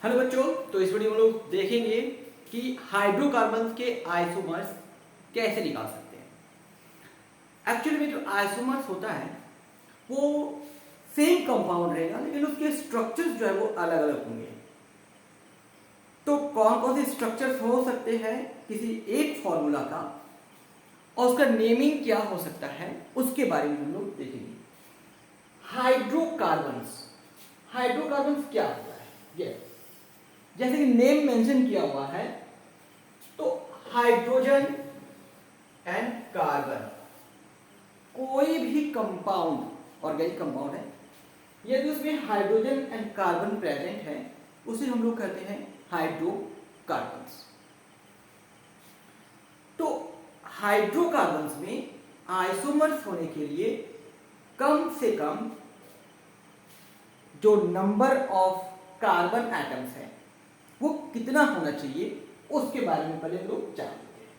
Hello बच्चों, तो इस वीडियो में लोग देखेंगे कि हाइड्रोकार्बन के आइसोमर्स कैसे निकाल सकते हैं। एक्चुअली में जो आइसोमर्स होता है वो सेम कंपाउंड रहेगा, लेकिन उसके स्ट्रक्चर्स जो है वो अलग अलग होंगे। तो कौन कौन से स्ट्रक्चर्स हो सकते हैं किसी एक फॉर्मूला का और उसका नेमिंग क्या हो सकता है उसके बारे में हम लोग देखेंगे। हाइड्रोकार्बन्स क्या होता है? ये जैसे कि नेम मेंशन किया हुआ है, तो हाइड्रोजन एंड कार्बन कोई भी कंपाउंड ऑर्गेनिक कंपाउंड है, यदि उसमें हाइड्रोजन एंड कार्बन प्रेजेंट है उसे हम लोग कहते हैं हाइड्रोकार्बन्स। तो हाइड्रोकार्बन्स में आइसोमर्स होने के लिए कम से कम जो नंबर ऑफ कार्बन एटम्स है वो कितना होना चाहिए उसके बारे में पहले हम लोग जान लेते हैं।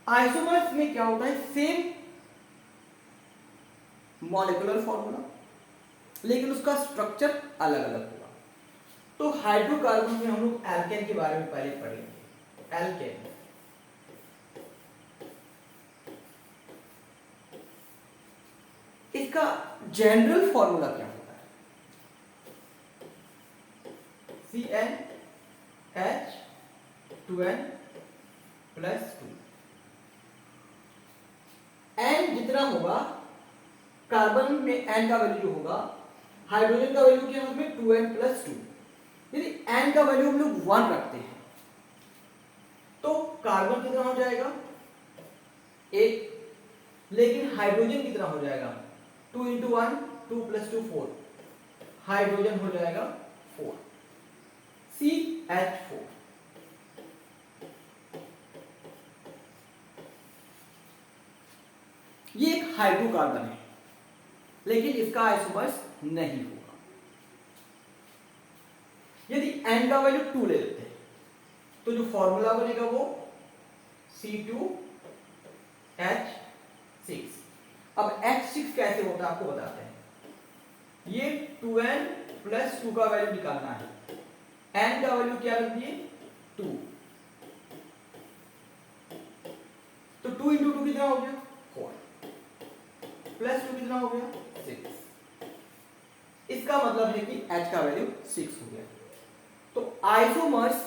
आइसोमर्स में क्या होता है, सेम मॉलिक्यूलर फॉर्मूला लेकिन उसका स्ट्रक्चर अलग अलग होगा। तो हाइड्रोकार्बन में हम लोग एल्केन के बारे में पहले पढ़ेंगे। एल्केन इसका जनरल फॉर्मूला क्या होता है? CnH2n+2। n जितना होगा कार्बन में n का वैल्यू जो होगा, हाइड्रोजन का वैल्यू क्या होगा 2n+2। यदि n का वैल्यू हम लोग 1 रखते हैं तो कार्बन कितना हो जाएगा 1, लेकिन हाइड्रोजन कितना हो जाएगा 2 × 1 2 + 2 4, हाइड्रोजन हो जाएगा 4, CH4। ये एक हाइड्रोकार्बन है लेकिन इसका आइसोमर्स नहीं होगा। यदि n का वैल्यू 2 ले लेते हैं तो जो फॉर्मूला बनेगा वो C2H6। अब H6 कैसे होता है आपको बताते हैं। ये 2n+2 का वैल्यू निकालना है। n का वैल्यू क्या रख दिए 2, तो 2 × 2 कितना हो गया 4, +2 कितना हो गया 6। इसका मतलब है कि H का वैल्यू 6 हो गया। तो आइसोमर्स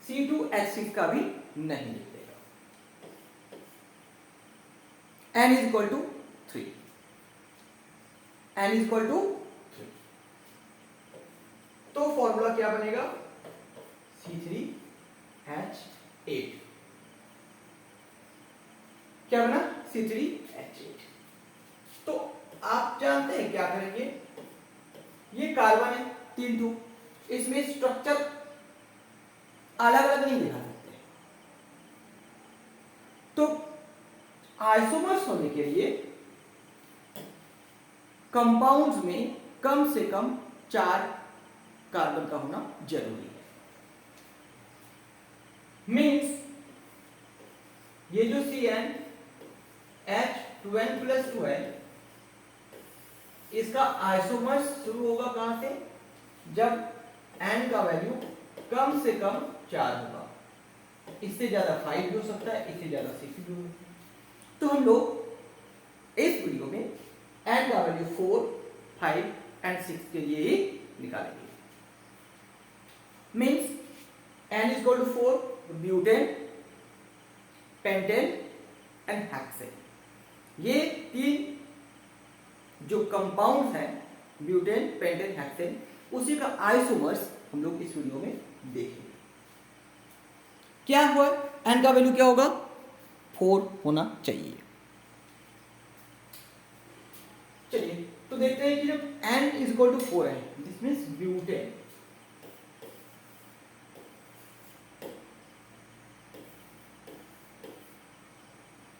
C2H6 का भी नहीं निकलेगा। n = 3, n = 3। तो फॉर्मूला क्या बनेगा C3H8। क्या बना C3H8। तो आप जानते हैं क्या करेंगे, ये कार्बन है 3 इसमें स्ट्रक्चर अलग अलग नहीं दिखा सकते। तो आइसोमर्स होने के लिए कंपाउंड्स में कम से कम 4 कार्बन का होना जरूरी है। मीन्स ये जो CnH2n+2 है इसका आइसोमर्स शुरू होगा कहां से, जब n का वैल्यू कम से कम 4 होगा। इससे ज्यादा 5 भी हो सकता है, इससे ज्यादा 6 भी हो सकता है। तो हम लोग इस वीडियो में n का वैल्यू 4, 5 एंड 6 के लिए ही निकालेंगे। Means n = 4 butane, pentane and hexane. ये 3 जो कंपाउंड हैं ब्यूटेन, पेंटेन, हेक्सेन, उसी का आइसोमर्स हम लोग इस वीडियो में देखेंगे। क्या हुआ, n का वैल्यू क्या होगा 4 होना चाहिए। चलिए तो देखते हैं कि जब n = 4 है, दिस मीन्स ब्यूटेन।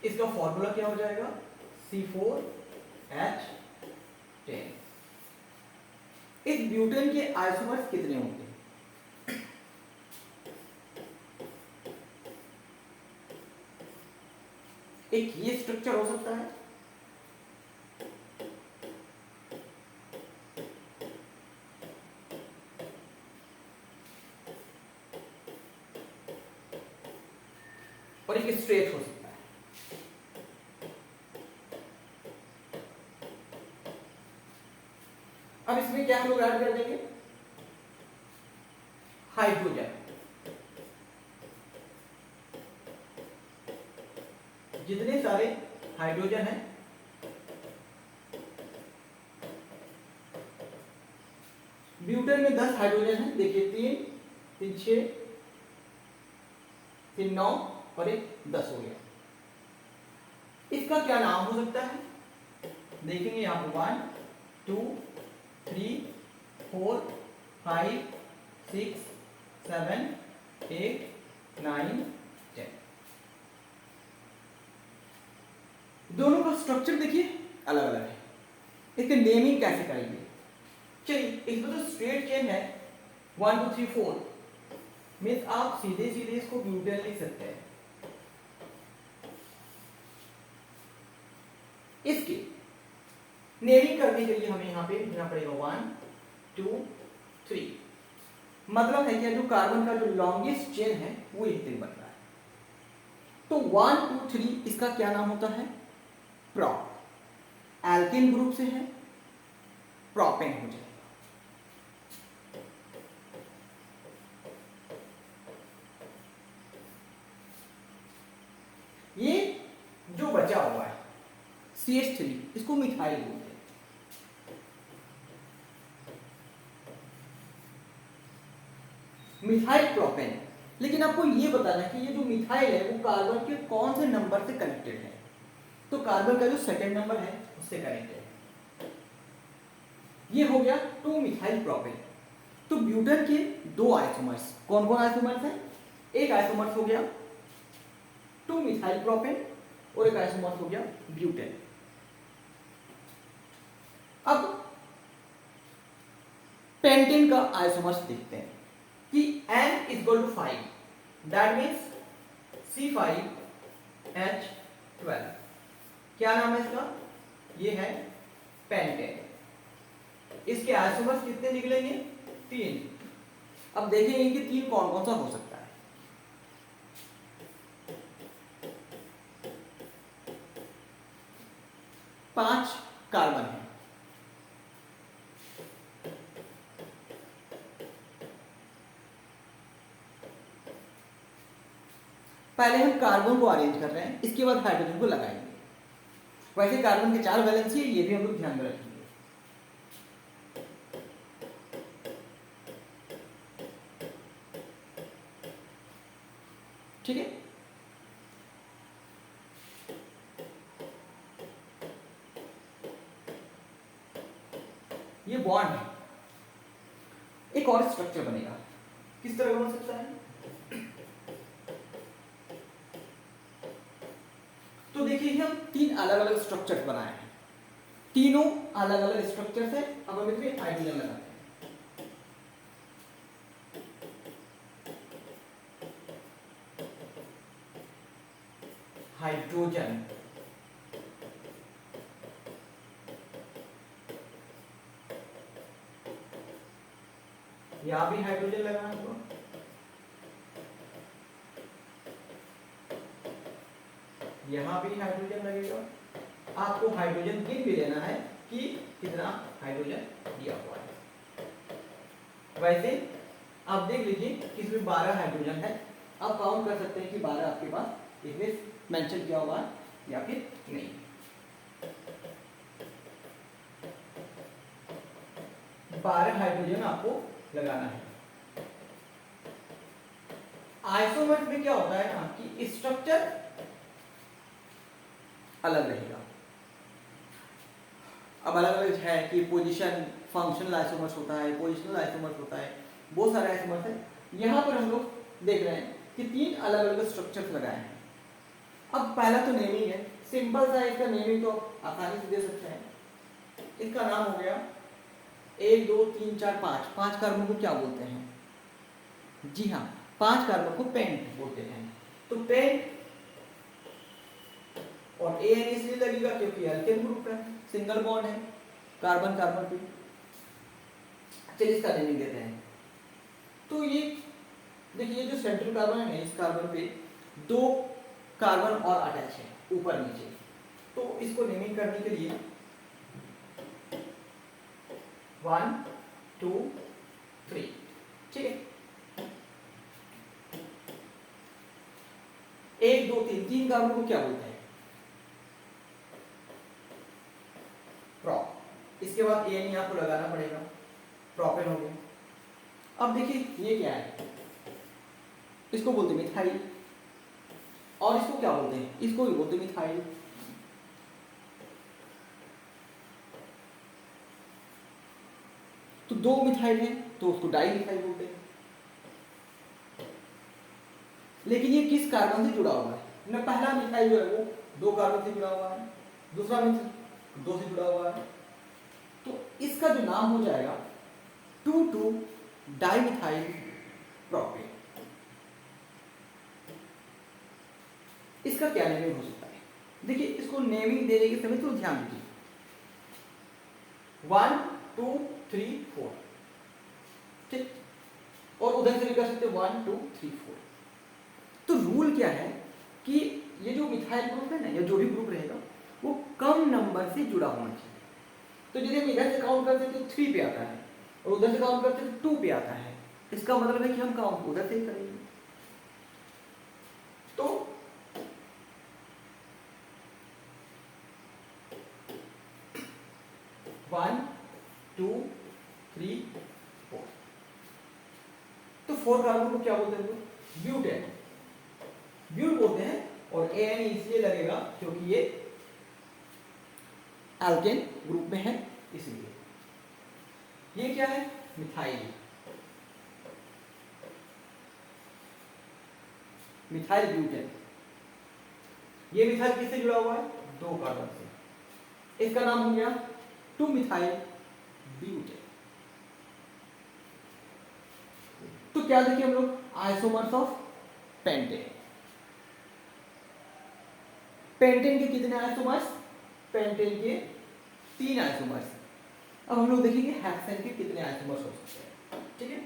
इसका फॉर्मूला क्या हो जाएगा C4H10। इस ब्यूटेन के आइसोमर्स कितने होंगे? एक ये स्ट्रक्चर हो सकता है, और एक स्ट्रेट हो सकता है। अब इसमें क्या हम लोग ऐड कर देंगे, हाइड्रोजन। जितने सारे हाइड्रोजन हैं ब्यूटेन में 10 हाइड्रोजन है, देखिए 3 3 6 3 9 और एक 10 हो गया। इसका क्या नाम हो सकता है, देखेंगे यहां पर 1 2 3 4 5 6 7 8 9 10। दोनों का स्ट्रक्चर देखिए अलग अलग है, इसके नेमिंग कैसे करेंगे। चलिए इसमें तो स्ट्रेट चेन है 1 2 3 4, मीन्स आप सीधे सीधे इसको ब्यूटेन लिख सकते हैं। इसकी नेमिंग करने के लिए हमें यहाँ पे लिखना पड़ेगा 1 2 3। मतलब है कि जो कार्बन का जो लॉन्गेस्ट चेन है वो एक दिन बन रहा है। तो 1 2 3 इसका क्या नाम होता है, प्रॉप। एल्केन ग्रुप से है, प्रोपेन हो जाएगा। ये जो बचा हुआ है CH3 इसको मिथाइल बोलते हैं। Methyl propane. लेकिन आपको ये बताना है कि ये जो मिथाइल है वो कार्बन के कौन से नंबर से कनेक्टेड है। तो कार्बन का जो सेकंड नंबर है उससे कनेक्टेड है। ये हो गया 2 मिथाइल प्रोपेन। तो ब्यूटेन के 2 आइसोमर्स, कौन कौन आइसोमर्स है, एक आइसोमर्स हो गया 2 मिथाइल प्रोपेन और एक आइसोमर्स हो गया ब्यूटेन। अब पेंटेन का आइसोमर्स देखते हैं कि N is equal to 5, that means C5H12। क्या नाम है इसका, ये है पेंटेन। इसके आइसोमर्स कितने निकलेंगे, 3। अब देखेंगे कि 3 कौन कौन सा हो सकता है। पांच कार्बन है, पहले हम कार्बन को अरेंज कर रहे हैं, इसके बाद हाइड्रोजन को लगाएंगे। वैसे कार्बन के 4 वैलेंसी है, ये भी हम लोग ध्यान में रखेंगे। ठीक है, ये बॉन्ड है। एक और स्ट्रक्चर बनेगा, किस तरह का बन सकता है, तो देखिए हम 3 अलग अलग स्ट्रक्चर बनाए हैं, तीनों अलग अलग स्ट्रक्चर से। अब हम इसमें हाइड्रोजन लगाते हैं। हाइड्रोजन, यहां भी हाइड्रोजन लगाना होगा, यहां भी हाइड्रोजन लगेगा। आपको हाइड्रोजन गिन भी लेना है कि कितना हाइड्रोजन दिया हुआ है। वैसे आप देख लीजिए कि इसमें 12 हाइड्रोजन है। आप काउंट कर सकते हैं कि 12 आपके पास इसमें मेंशन किया हुआ है या फिर नहीं। बारह हाइड्रोजन आपको लगाना है। आइसोमर्स में क्या होता है ना कि स्ट्रक्चर अलग रहेगा। अब अलग अलग है कि पोजीशन फंक्शनल आइसोमर्स होता है, पोजिशनल आइसोमर्स होता है, बहुत सारे आइसोमर्स हैं। यहाँ पर हम लोग देख रहे हैं कि 3 अलग अलग स्ट्रक्चर्स लगाए हैं। अब पहला तो नेमिंग है, सिंपल सा इसका नेमिंग तो आसानी से दे सकते हैं। इसका नाम हो गया 1 2 3 4 5 कार्बन को क्या बोलते हैं, जी हाँ 5 कार्बन को पेंट बोलते हैं। तो पेंट और एन इसलिए लगेगा क्योंकि एल्केन ग्रुप है, सिंगल बॉन्ड है कार्बन कार्बन पे। चलिए इसका नेमिंग देते हैं। तो ये देखिए जो सेंट्रल कार्बन है इस कार्बन पे 2 कार्बन और अटैच है ऊपर नीचे। तो इसको नेमिंग करने के लिए 1 2 3, ठीक है। 1 2 3, 3 कार्बन को क्या बोलते हैं? प्रोप। इसके बाद एन यहां को लगाना पड़ेगा, प्रोपेन हो गया। अब देखिए ये क्या है, इसको बोलते हैं मिथाइल, और इसको क्या बोलते हैं? इसको भी बोलते हैं मिथाइल। तो 2 मिथाइल है तो उसको डाई मिथाइल बोलते हैं। लेकिन ये किस कार्बन से जुड़ा हुआ है? ना पहला मिथाइल जो है वो 2 कार्बन से जुड़ा हुआ है, दूसरा मिथाइल 2 से जुड़ा हुआ है। तो इसका जो नाम हो जाएगा 2,2 डाइमिथाइल प्रोपेन। इसका क्या नेमिंग हो सकता है? देखिए इसको नेमिंग देने के समय तो ध्यान दीजिए, 1 2 3 4, ठीक। और उधर से भी कर सकते 1 2 3 4। तो रूल क्या है कि ये जो मिथाइल ग्रुप है ना, या जो भी ग्रुप रहेगा वो कम नंबर से जुड़ा होना चाहिए। तो यदि हम इधर से काउंट करते हैं तो 3 पे आता है, और उधर से काउंट करते हैं तो 2 पे आता है। इसका मतलब है कि हम काउंट उधर से ही करेंगे। तो 1 2 3 4। तो 4 कार्बन को क्या बोलते हैं? ब्यूटेन, ब्यूट बोलते हैं। और एन इसलिए लगेगा क्योंकि ये एल्केन ग्रुप में है, इसलिए। ये क्या है? Methyl, methyl butane. ये मिथाइल किससे जुड़ा हुआ है? 2 कार्बन से। इसका नाम हो गया 2 मिथाइल ब्यूटेन। तो क्या देखिए हम लोग, आइसोमर्स ऑफ पेंटेन। पेंटेन के कितने आइसोमर्स? पेंटेन के 3 आइसोमर्स। अब हम लोग देखेंगे हेक्सेन के कितने आइसोमर्स हो सकते हैं, ठीक है।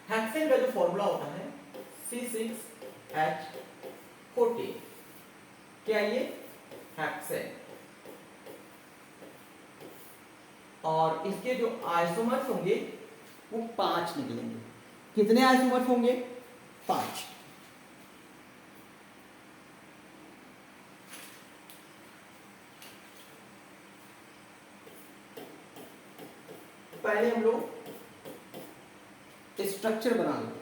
हेक्सेन का जो फॉर्मूला होता है C6H14। क्या ये? हेक्सेन। और इसके जो आइसोमर्स होंगे वो 5 निकलेंगे। कितने आइसोमर्स होंगे? 5। पहले हम लोग स्ट्रक्चर बना लेंगे।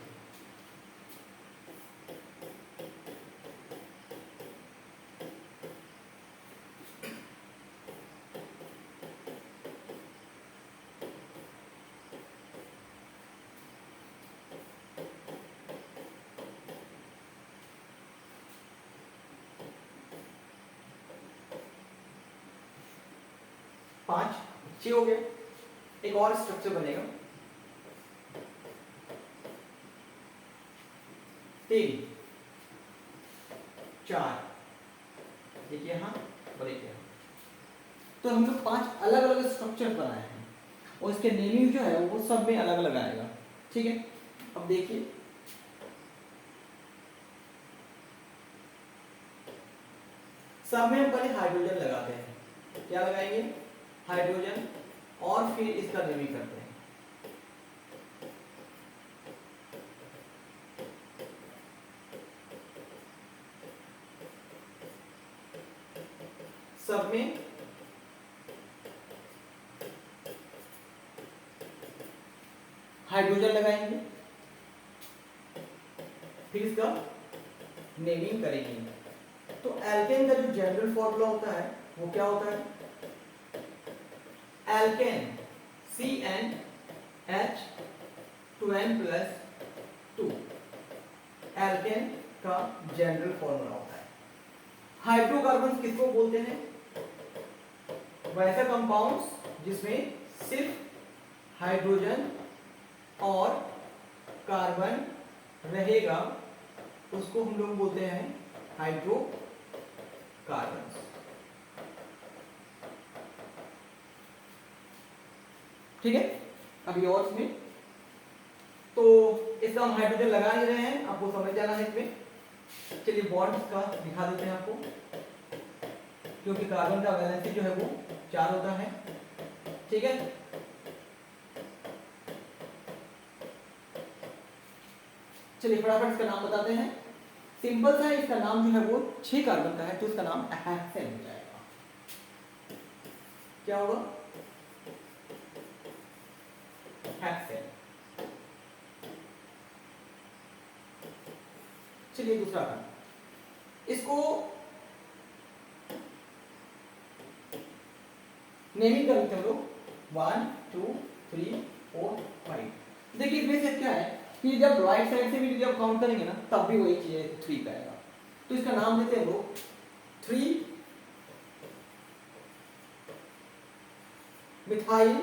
पांच 6 हो गए। एक और स्ट्रक्चर बनेगा 3 4, एक यहां और एक यहां। तो हम लोग 5 अलग अलग स्ट्रक्चर बनाए हैं, और इसके नेमिंग जो है वो सब में अलग अलग आएगा, ठीक है। अब देखिए सब में हम पहले हाइड्रोजन लगाते हैं। क्या लगाएंगे? हाइड्रोजन, और फिर इसका नेमिंग करते हैं। सब में हाइड्रोजन लगाएंगे, फिर इसका नेमिंग करेंगे। तो एल्केन का जो जनरल फॉर्मूला होता है वो क्या होता है? Alkane CnH2n+2। एल्केन का जनरल फॉर्मूला होता है। हाइड्रोकार्बन किसको बोलते हैं? वैसे कंपाउंड्स जिसमें सिर्फ हाइड्रोजन और कार्बन रहेगा उसको हम लोग बोलते हैं हाइड्रोकार्बन। ठीक है। अभी और इसमें तो इसका हम हाइड्रोजन लगा ही रहे हैं, आपको समझ जाना है इसमें। चलिए बॉन्ड्स का दिखा देते हैं आपको, क्योंकि कार्बन का वैलेंसी जो है वो 4 होता है, ठीक है। चलिए फटाफट इसका नाम बताते हैं। सिंपल सा है, इसका नाम जो है वो 6 कार्बन का है, तो इसका नाम हेक्सेन हो जाएगा। क्या होगा? हेक्सेन। चलिए दूसरा का, इसको नेमिंग कर लेते हैं हम लोग, 1 2 3 4 5। देखिए इसमें से क्या है कि जब राइट साइड से भी जब काउंट करेंगे ना, तब भी वही चीज 3 का आएगा। तो इसका नाम देते हैं हम लोग 3 मिथाइल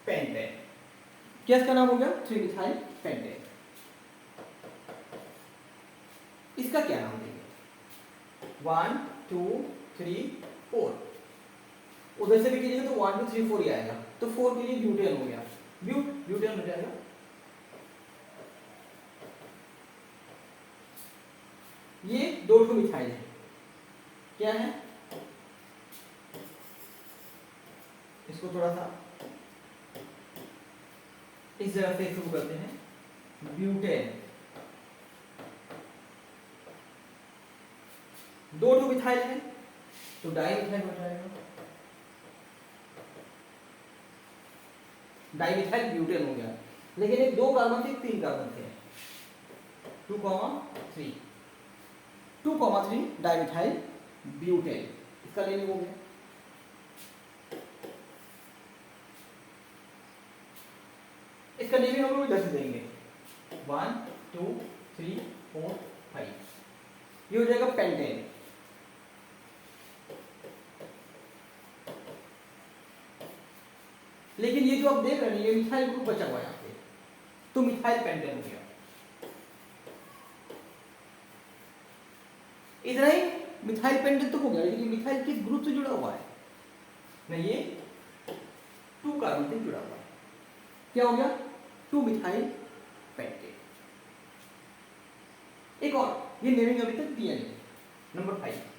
पेंटेन। क्या इसका नाम हो गया? 3 मिथाइल पेंटेन। इसका क्या नाम देंगे? 1 2 3 4। उधर से भी कीजिएगा तो 1 2 3 4 ही आएगा, तो 4 के लिए ब्यूटेन हो गया, ब्यूटेन हो जाएगा। ये 2 ठो मिथाइल है, क्या है? इसको थोड़ा सा इस जगह से शुरू करते हैं, ब्यूटेन। 2 ठो मिथाइल है तो डाई मिथाइल हो जाएगा, डाई मिथाइल ब्यूटेन हो गया। लेकिन एक 2 कार्बन थे, 3 कार्बन थे, 2, 3, 2, 3 डाई मिथाइल ब्यूटेन, इसका नेम हो गया। इसका नेम हम लोग इधर से देंगे, 1 2 3 4 5, ये हो जाएगा पेंटेन। लेकिन ये जो आप देख रहे हैं ये मिथाइल ग्रुप बचा हुआ है यहाँ पे, तो मिथाइल पेंटेन हो गया। इधर ही मिथाइल पेंटेन तो हो गया, लेकिन मिथाइल किस ग्रुप से जुड़ा हुआ है ना? ये 2 कार्बन से जुड़ा हुआ है, क्या हो गया? 2 मिथाइल पेंटेन। एक और, ये नेमिंग अभी तक दिया नहीं, नंबर 5।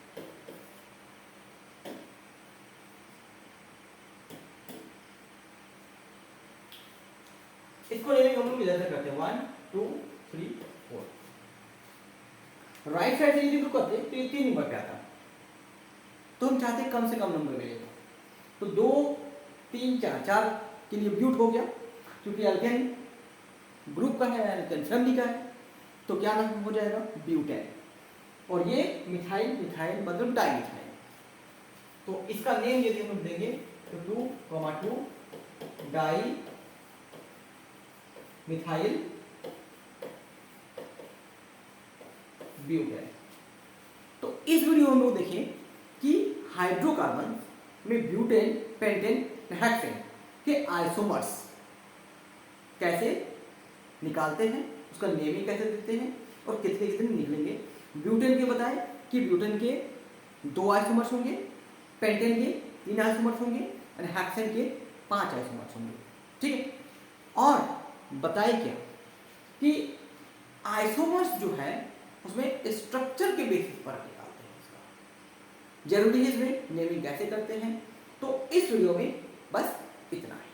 इसको नेमिंग हम लोग इधर से करते हैं, 1 2 3 4। राइट साइड से यदि करते तो ये 3 नंबर पे आता, तो हम चाहते कम से कम नंबर मिलेगा, तो 2 3 4, 4 के लिए ब्यूट हो गया, क्योंकि अल्केन ग्रुप का है, अल्केन फैमिली का है, तो क्या नाम हो जाएगा? ब्यूटेन। और ये मिथाइल, मिथाइल मतलब डाई मिथाइल, तो इसका नेम यदि हम देंगे तो 2, 2 डाई मिथाइल ब्यूटेन। तो इस वीडियो में हम लोग देखें कि हाइड्रोकार्बन में ब्यूटेन, पेंटेन, हेक्सेन के आइसोमर्स कैसे निकालते हैं, उसका नेमिंग कैसे देते हैं और कितने कितने निकलेंगे। ब्यूटेन के बताएं कि ब्यूटेन के 2 आइसोमर्स होंगे, पेंटेन के 3 आइसोमर्स होंगे और हेक्सेन के 5 आइसोमर्स होंगे, ठीक है। और बताए क्या कि आइसोमर्स जो है उसमें स्ट्रक्चर के बेसिस पर निकालते हैं इसका, जरूरी है इसमें नेमिंग कैसे करते हैं। तो इस वीडियो में बस इतना है।